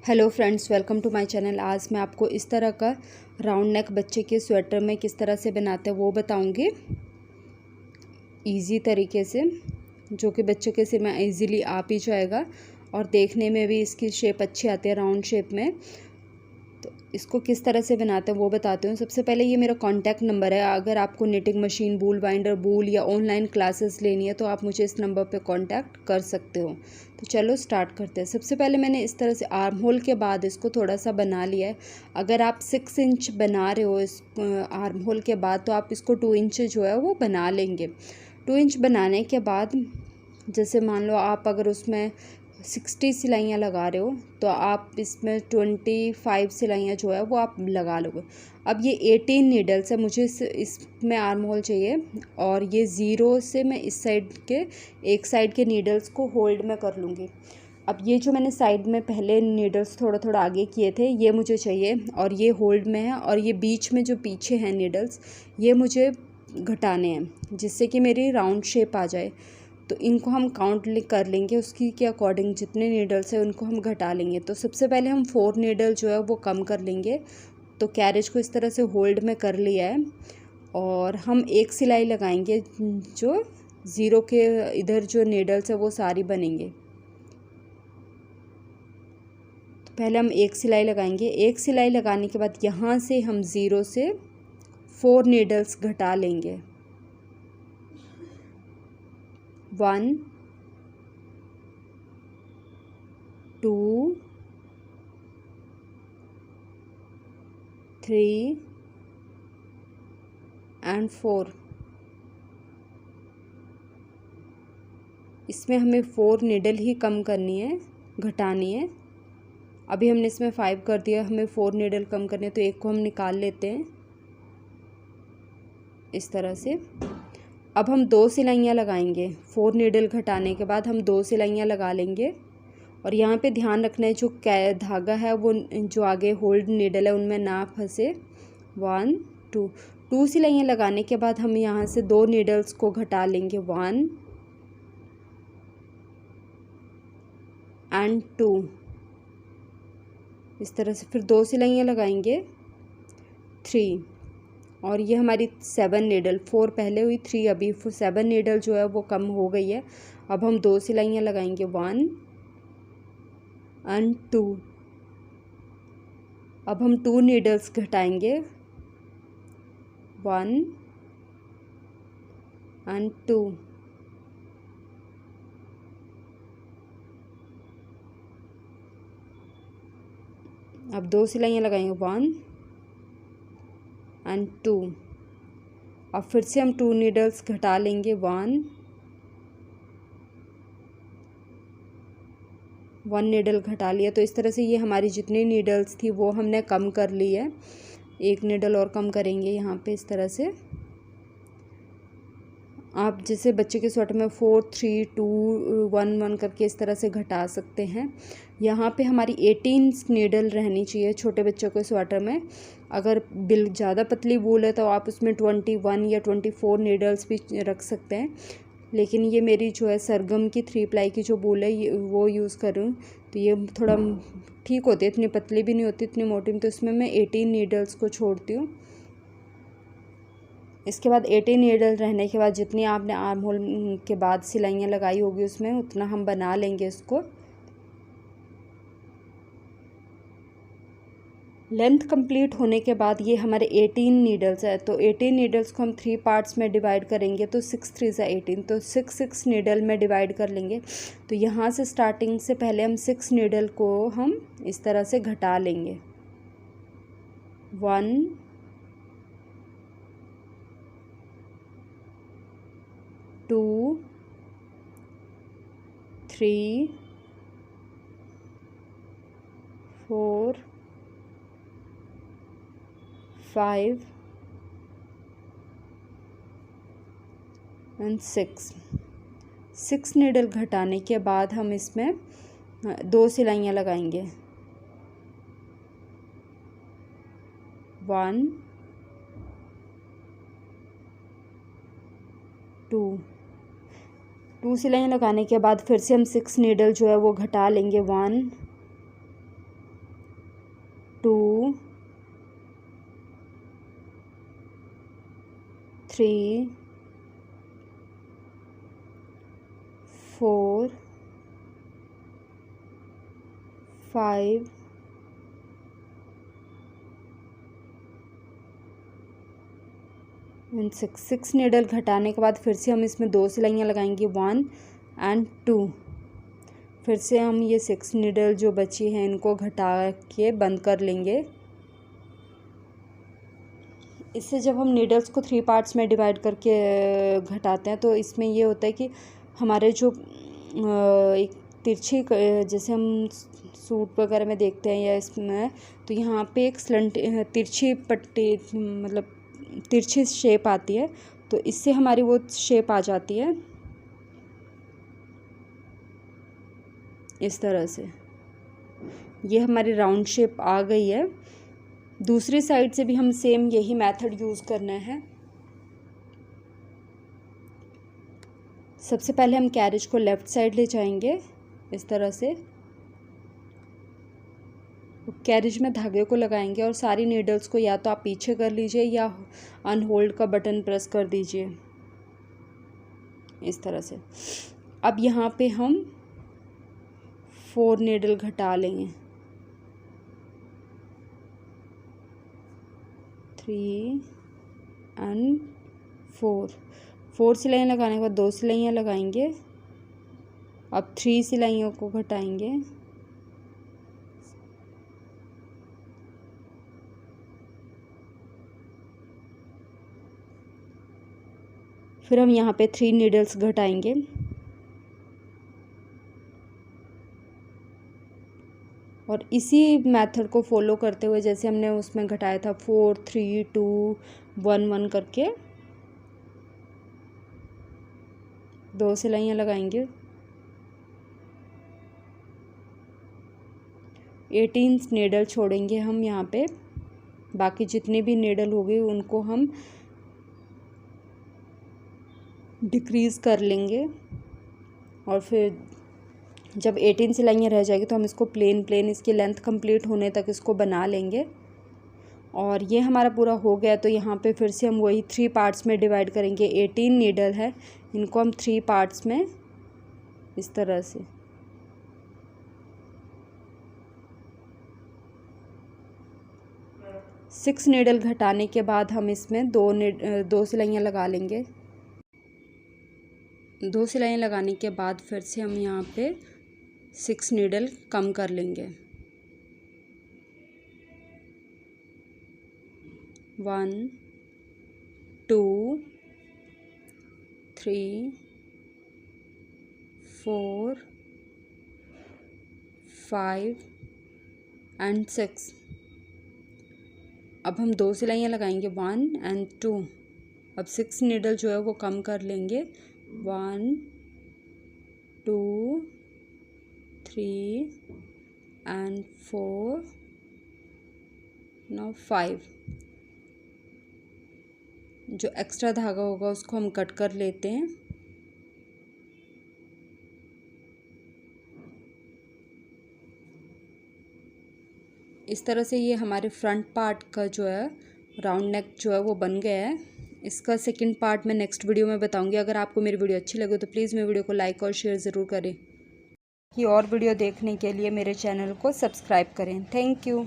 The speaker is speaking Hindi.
Hello friends, welcome to my channel. आज मैं आपको इस तरह का राउंड नेक बच्चे के स्वेटर में किस तरह से बनाते हैं वो बताऊंगी इजी तरीके से, जो कि बच्चे के सिर में इजीली आ भी जाएगा और देखने में भी इसकी शेप अच्छी आती है राउंड शेप में। तो इसको किस तरह से बनाते हैं वो बताती हूँ। सबसे पहले ये मेरा कॉन्टैक्ट नंबर है। अगर आपको निटिंग मशीन, बूल बाइंडर, बूल या ऑनलाइन क्लासेस लेनी है तो आप मुझे इस नंबर पे कांटेक्ट कर सकते हो। तो चलो स्टार्ट करते हैं। सबसे पहले मैंने इस तरह से आर्म होल के बाद इसको थोड़ा सा बना लिया है। अगर आप 6 इंच बना रहे हो इस आर्म होल के बाद, तो आप इसको 2 इंच जो है वो बना लेंगे। 2 इंच बनाने के बाद जैसे मान लो आप अगर उसमें 60 सिलाइयाँ लगा रहे हो तो आप इसमें 25 सिलाइयाँ जो है वो आप लगा लोगे। अब ये 18 नीडल्स है, मुझे इसमें आर्म होल चाहिए और ये 0 से मैं इस साइड के एक साइड के नीडल्स को होल्ड में कर लूँगी। अब ये जो मैंने साइड में पहले नीडल्स थोड़ा थोड़ा आगे किए थे ये मुझे चाहिए और ये होल्ड में है, और ये बीच में जो पीछे हैं नीडल्स ये मुझे घटाने हैं जिससे कि मेरी राउंड शेप आ जाए। तो इनको हम काउंट कर लेंगे, उसकी के अकॉर्डिंग जितने नीडल्स हैं उनको हम घटा लेंगे। तो सबसे पहले हम 4 नीडल जो है वो कम कर लेंगे। तो कैरेज को इस तरह से होल्ड में कर लिया है और हम एक सिलाई लगाएंगे, जो 0 के इधर जो नीडल्स है वो सारी बनेंगे। तो पहले हम एक सिलाई लगाएंगे। एक सिलाई लगाने के बाद यहाँ से हम 0 से 4 नीडल्स घटा लेंगे। 1 2 3 एंड 4। इसमें हमें 4 नीडल ही कम करनी है, घटानी है। अभी हमने इसमें 5 कर दिया, हमें 4 नीडल कम करने हैं, तो एक को हम निकाल लेते हैं इस तरह से। अब हम 2 सिलाइयाँ लगाएंगे। 4 नीडल घटाने के बाद हम 2 सिलाइयाँ लगा लेंगे और यहाँ पे ध्यान रखना है जो धागा है वो जो आगे होल्ड नीडल है उनमें ना फंसे। 1 2 सिलाइयाँ लगाने के बाद हम यहाँ से 2 नीडल्स को घटा लेंगे। 1 एंड 2 इस तरह से। फिर 2 सिलाइयाँ लगाएंगे 3, और ये हमारी 7 नीडल, 4 पहले हुई 3 अभी 7 नीडल जो है वो कम हो गई है। अब हम 2 सिलाइयाँ लगाएंगे 1 एंड 2। अब हम 2 नीडल्स घटाएंगे 1 एंड 2। अब 2 सिलाइयाँ लगाएंगे 1 एंड 2। अब फिर से हम 2 नीडल्स घटा लेंगे 1 नीडल घटा लिया। तो इस तरह से ये हमारी जितनी नीडल्स थी वो हमने कम कर ली है। एक नीडल और कम करेंगे यहाँ पे इस तरह से। आप जैसे बच्चे के स्वेटर में 4 3 2 1 1 करके इस तरह से घटा सकते हैं। यहाँ पे हमारी 18 नीडल रहनी चाहिए छोटे बच्चों के स्वेटर में। अगर ज़्यादा पतली वूल है तो आप उसमें 21 या 24 नीडल्स भी रख सकते हैं, लेकिन ये मेरी जो है सरगम की 3 प्लाई की जो वूल है वो यूज़ कर रही हूँ, तो ये थोड़ा ठीक होती है, इतनी पतली भी नहीं होती, इतनी मोटी भी। तो इसमें मैं 18 नीडल्स को छोड़ती हूँ। इसके बाद 18 नीडल रहने के बाद जितनी आपने आर्म होल के बाद सिलाइयाँ लगाई होगी उसमें उतना हम बना लेंगे इसको। लेंथ कंप्लीट होने के बाद ये हमारे 18 नीडल्स है, तो 18 नीडल्स को हम 3 पार्ट्स में डिवाइड करेंगे। तो 6 3 ज़ा 18, तो 6 नीडल में डिवाइड कर लेंगे। तो यहाँ से स्टार्टिंग से पहले हम 6 नीडल को हम इस तरह से घटा लेंगे। 1 2 3 4 5 एंड 6 नीडल घटाने के बाद हम इसमें 2 सिलाइयाँ लगाएंगे। 1 2 सिलाइयाँ लगाने के बाद फिर से हम 6 नीडल जो है वो घटा लेंगे। 1 3 4 5 एंड 6 नीडल घटाने के बाद फिर से हम इसमें 2 सिलाइयाँ लगाएंगे 1 एंड 2। फिर से हम ये 6 नीडल जो बची हैं इनको घटा के बंद कर लेंगे। इससे जब हम नीडल्स को 3 पार्ट्स में डिवाइड करके घटाते हैं तो इसमें ये होता है कि हमारे जो एक तिरछी, जैसे हम सूट वगैरह में देखते हैं या इसमें, तो यहाँ पे एक स्लंट तिरछी पट्टी, मतलब तिरछी शेप आती है, तो इससे हमारी वो शेप आ जाती है इस तरह से। ये हमारी राउंड शेप आ गई है। दूसरी साइड से भी हम सेम यही मेथड यूज़ करना है। सबसे पहले हम कैरिज को लेफ़्ट साइड ले जाएंगे इस तरह से, कैरिज में धागे को लगाएंगे और सारी नीडल्स को या तो आप पीछे कर लीजिए या अनहोल्ड का बटन प्रेस कर दीजिए इस तरह से। अब यहाँ पे हम 4 नीडल घटा लेंगे, 3 एंड 4 सिलाइयाँ लगाने के बाद 2 सिलाइयाँ लगाएंगे। अब 3 सिलाइयों को घटाएंगे, फिर हम यहाँ पे 3 नीडल्स घटाएंगे और इसी मेथड को फॉलो करते हुए जैसे हमने उसमें घटाया था 4 3 2 1 1 करके 2 सिलाइयाँ लगाएंगे। 18 नीडल छोड़ेंगे हम यहाँ पे। बाकी जितनी भी नीडल होगी उनको हम डिक्रीज़ कर लेंगे और फिर जब 18 सिलाइयाँ रह जाएगी तो हम इसको प्लेन इसकी लेंथ कंप्लीट होने तक इसको बना लेंगे। और ये हमारा पूरा हो गया तो यहाँ पे फिर से हम वही 3 पार्ट्स में डिवाइड करेंगे। 18 नीडल है, इनको हम 3 पार्ट्स में इस तरह से, सिक्स नीडल घटाने के बाद हम इसमें 2 सिलाइयाँ लगा लेंगे। 2 सिलाइयाँ लगाने के बाद फिर से हम यहाँ पे 6 नीडल कम कर लेंगे। 1 2 3 4 5 एंड 6। अब हम 2 सिलाइयाँ लगाएंगे 1 एंड 2। अब 6 नीडल जो है वो कम कर लेंगे। 1 2 3 एंड 4 नाउ 5। जो एक्स्ट्रा धागा होगा उसको हम कट कर लेते हैं। इस तरह से ये हमारे फ्रंट पार्ट का जो है राउंड नेक जो है वो बन गया है। इसका सेकंड पार्ट मैं नेक्स्ट वीडियो में बताऊंगी। अगर आपको मेरी वीडियो अच्छी लगे तो प्लीज़ मेरी वीडियो को लाइक और शेयर ज़रूर करें। कि और वीडियो देखने के लिए मेरे चैनल को सब्सक्राइब करें। Thank you.